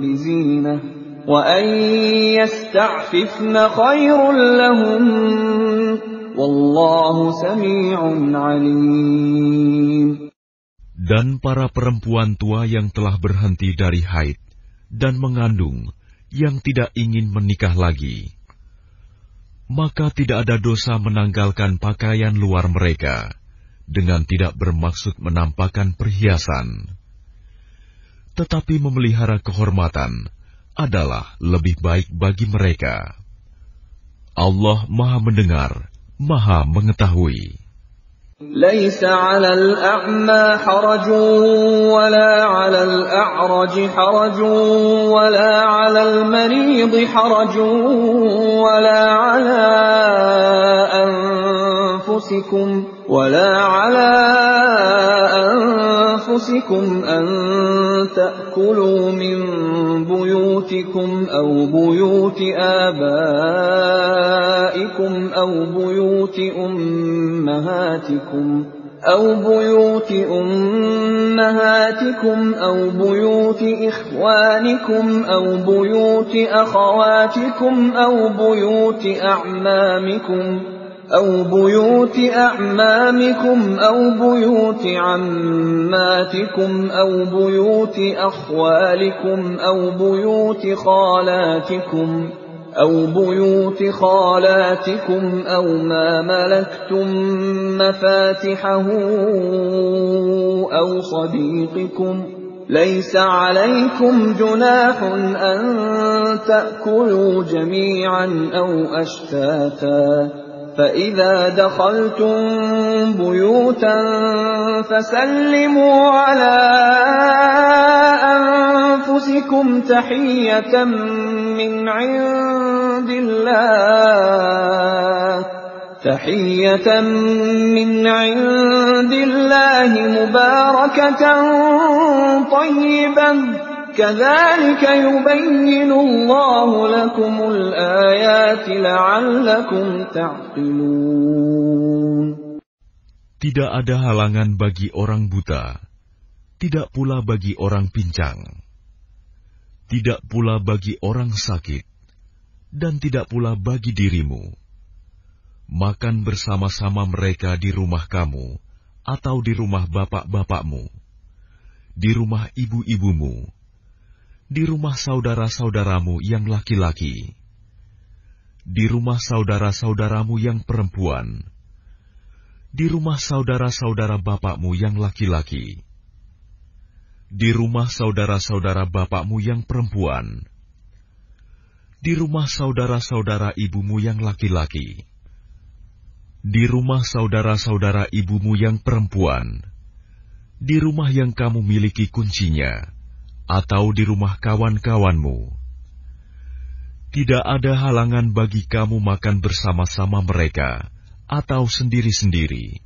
بِزِينَةٍ وَأَن يَسْتَعْفِفْنَ خَيْرٌ لَّهُنَّ وَاللَّهُ سَمِيعٌ عَلِيمٌ. Dan para perempuan tua yang telah berhenti dari haid dan mengandung, yang tidak ingin menikah lagi, maka tidak ada dosa menanggalkan pakaian luar mereka dengan tidak bermaksud menampakkan perhiasan. Tetapi memelihara kehormatan adalah lebih baik bagi mereka. Allah Maha Mendengar, Maha Mengetahui. لَيْسَ عَلَى الْأَعْمَى حَرَجٌ وَلَا عَلَى الْأَعْرَجِ حَرَجٌ وَلَا عَلَى الْمَرِيضِ حَرَجٌ وَلَا عَلَى أَنفُسِكُمْ أَن تَأْكُلُوا مِن بُيُوتِكُمْ أَوْ بُيُوتِ آبَائِكُمْ أَوْ بُيُوتِ أُمَّهَاتِكُمْ أَوْ بُيُوتِ إِخْوَانِكُمْ أَوْ بُيُوتِ أَخَوَاتِكُمْ أَوْ بُيُوتِ أَعْمَامِكُمْ أَوْ بُيُوتِ عَمَّاتِكُمْ أَوْ بُيُوتِ أَخْوَالِكُمْ أَوْ بُيُوتِ خَالَاتِكُمْ أَوْ مَا مَلَكْتُمْ مَفَاتِحَهُ أَوْ صَدِيقِكُمْ لَيْسَ عَلَيْكُمْ جُنَاحٌ أَن تَأْكُلُوا جَمِيعًا أَوْ أَشْتَاتًا فَإِذَا دَخَلْتُم بُيُوتًا فَسَلِّمُوا عَلَىٰ أَنفُسِكُمْ تَحِيَّةً مِّنْ عِندِ اللَّهِ مُبَارَكَةً طَيِّبَةً كَذَلِكَ يُبَيِّنُ اللَّهُ لَكُمُ الْآيَاتِ لَعَلَّكُمْ تَعْقِلُونَ. Tidak ada halangan bagi orang buta, tidak pula bagi orang pincang, tidak pula bagi orang sakit, dan tidak pula bagi dirimu. Makan bersama-sama mereka di rumah kamu, atau di rumah bapak-bapakmu, di rumah ibu-ibumu, di rumah saudara-saudaramu yang laki-laki, di rumah saudara-saudaramu yang perempuan, di rumah saudara-saudara bapakmu yang laki-laki, di rumah saudara-saudara bapakmu yang perempuan, di rumah saudara-saudara ibumu yang laki-laki, di rumah saudara-saudara ibumu yang perempuan, di rumah yang kamu miliki kuncinya, atau di rumah kawan-kawanmu. Tidak ada halangan bagi kamu makan bersama-sama mereka, atau sendiri-sendiri.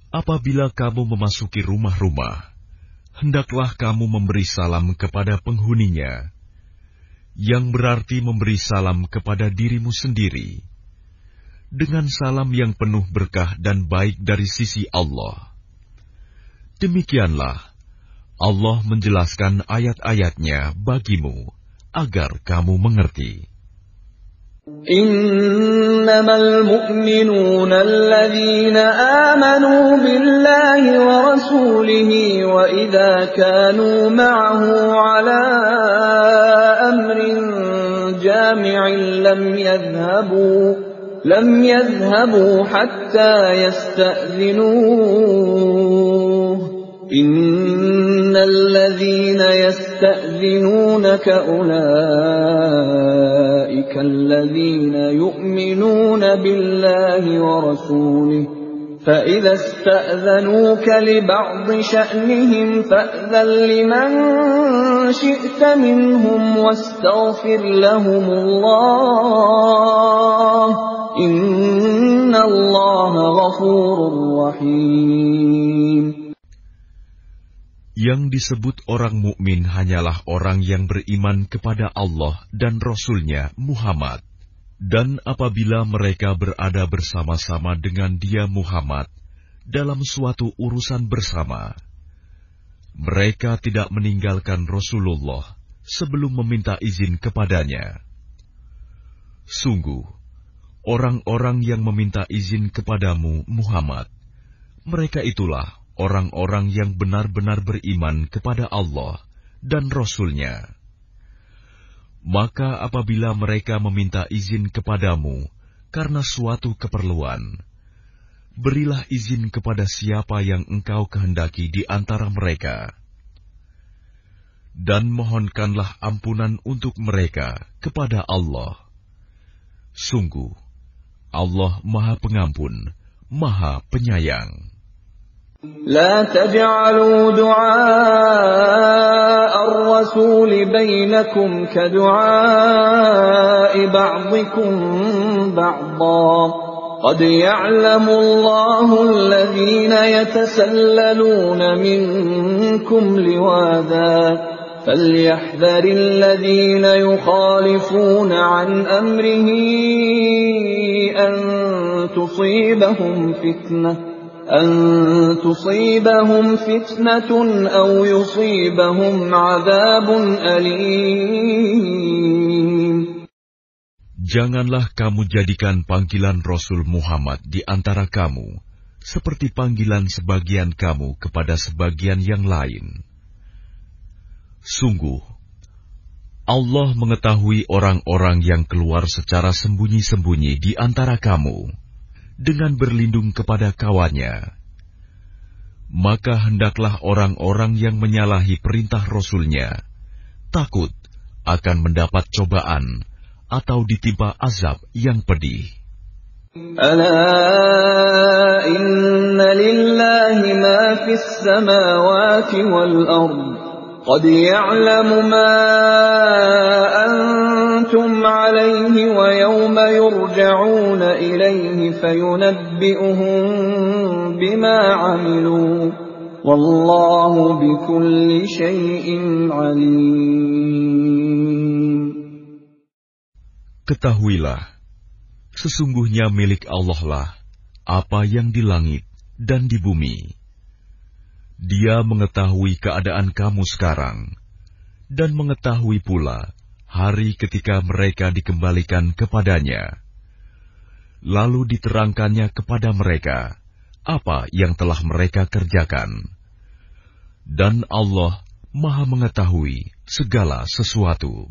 Apabila kamu memasuki rumah-rumah, hendaklah kamu memberi salam kepada penghuninya, yang berarti memberi salam kepada dirimu sendiri, dengan salam yang penuh berkah dan baik dari sisi Allah. Demikianlah Allah menjelaskan ayat-ayatnya bagimu, agar kamu mengerti. Innamal mu'minuna alladhina amanu billahi wa rasulihi wa idha kanu ma'ahu ala amrin jami'in lam yadhhabu hatta yasta'dhinuhu. إن الذين يستأذنونك أولئك الذين يؤمنون بالله ورسوله فإذا استأذنوك لبعض شأنهم فأذن لمن شئت منهم واستغفر لهم الله إن الله غفور رحيم. Yang disebut orang mukmin hanyalah orang yang beriman kepada Allah dan Rasul-Nya Muhammad. Dan apabila mereka berada bersama-sama dengan dia Muhammad dalam suatu urusan bersama, mereka tidak meninggalkan Rasulullah sebelum meminta izin kepadanya. Sungguh, orang-orang yang meminta izin kepadamu Muhammad, mereka itulah orang-orang yang benar-benar beriman kepada Allah dan Rasul-Nya. Maka apabila mereka meminta izin kepadamu karena suatu keperluan, berilah izin kepada siapa yang engkau kehendaki di antara mereka. Dan mohonkanlah ampunan untuk mereka kepada Allah. Sungguh, Allah Maha Pengampun, Maha Penyayang. لا تجعلوا دعاء الرسول بينكم كدعاء بعضكم بعضا قد يعلم الله الذين يتسللون منكم لواذا فليحذر الذين يخالفون عن أمره أن تصيبهم فتنة أو يصيبهم عذاب أليم. Janganlah kamu jadikan panggilan Rasul Muhammad di antara kamu seperti panggilan sebagian kamu kepada sebagian yang lain. Sungguh, Allah mengetahui orang-orang yang keluar secara sembunyi-sembunyi di antara kamu dengan berlindung kepada kawannya. Maka hendaklah orang-orang yang menyalahi perintah Rasul-Nya takut akan mendapat cobaan atau ditimpa azab yang pedih. Ala inna lillahi ma fis samawati wal ard. قد يعلم ما أنتم عليه ويوم يرجعون إليه فينبئهم بما عملوا والله بكل شيء عليم. Ketahuilah, sesungguhnya milik Allah lah apa yang di langit dan di bumi. Dia mengetahui keadaan kamu sekarang, dan mengetahui pula hari ketika mereka dikembalikan kepadanya. Lalu diterangkannya kepada mereka apa yang telah mereka kerjakan. Dan Allah Maha mengetahui segala sesuatu.